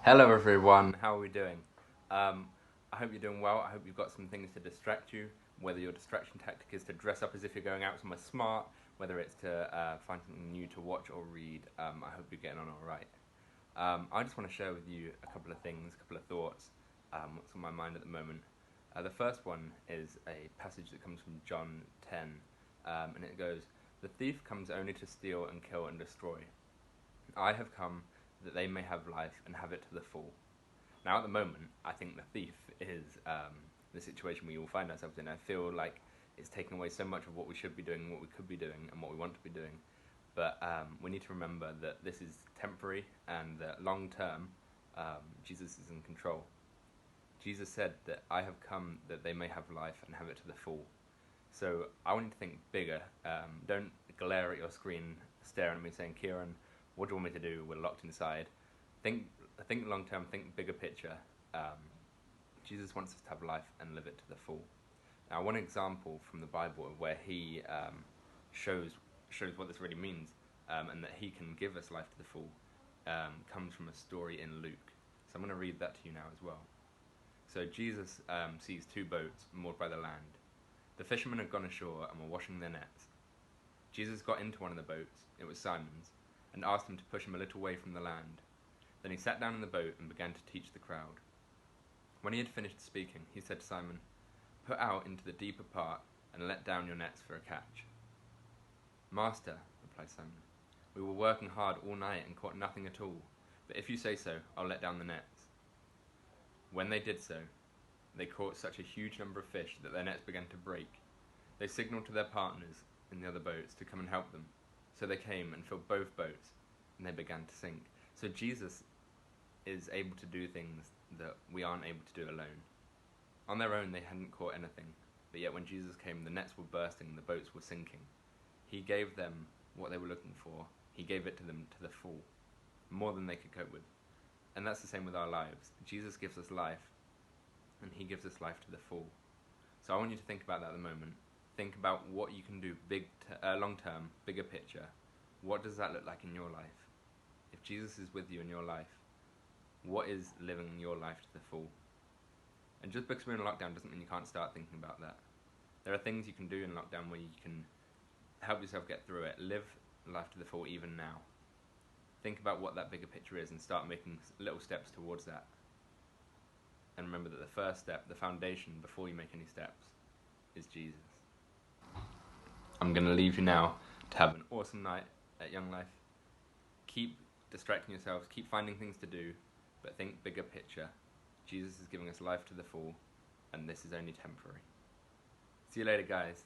Hello everyone, how are we doing? I hope you're doing well. I hope you've got some things to distract you, whether your distraction tactic is to dress up as if you're going out somewhere smart, whether it's to find something new to watch or read. I hope you're getting on alright. I just want to share with you a couple of things, a couple of thoughts, what's on my mind at the moment. The first one is a passage that comes from John 10, and it goes, "The thief comes only to steal and kill and destroy. I have come that they may have life and have it to the full." Now, at the moment, I think the thief is the situation we all find ourselves in. I feel like it's taken away so much of what we should be doing, what we could be doing, and what we want to be doing. But we need to remember that this is temporary and that long term, Jesus is in control. Jesus said that I have come that they may have life and have it to the full. So I want you to think bigger. Don't glare at your screen, staring at me saying, "Kieran, what do you want me to do? We're locked inside." Think long term, think bigger picture. Jesus wants us to have life and live it to the full. Now, one example from the Bible of where he shows what this really means, and that he can give us life to the full, comes from a story in Luke. So I'm going to read that to you now as well. So Jesus sees two boats moored by the land. The fishermen had gone ashore and were washing their nets. Jesus got into one of the boats, it was Simon's, and asked him to push him a little way from the land. Then he sat down in the boat and began to teach the crowd. When he had finished speaking, he said to Simon, "Put out into the deeper part and let down your nets for a catch." "Master," replied Simon, "we were working hard all night and caught nothing at all, but if you say so, I'll let down the nets." When they did so, they caught such a huge number of fish that their nets began to break. They signaled to their partners in the other boats to come and help them. So they came and filled both boats, and they began to sink. So Jesus is able to do things that we aren't able to do alone. On their own, they hadn't caught anything, but yet when Jesus came, the nets were bursting, the boats were sinking. He gave them what they were looking for. He gave it to them to the full, more than they could cope with. And that's the same with our lives. Jesus gives us life, and he gives us life to the full. So I want you to think about that at the moment. Think about what you can do long term, bigger picture. What does that look like in your life? If Jesus is with you in your life, what is living your life to the full? And just because we're in lockdown doesn't mean you can't start thinking about that. There are things you can do in lockdown where you can help yourself get through it. Live life to the full even now. Think about what that bigger picture is and start making little steps towards that. And remember that the first step, the foundation before you make any steps, is Jesus. I'm going to leave you now to have an awesome night at Young Life. Keep distracting yourselves, keep finding things to do, but think bigger picture. Jesus is giving us life to the full, and this is only temporary. See you later, guys.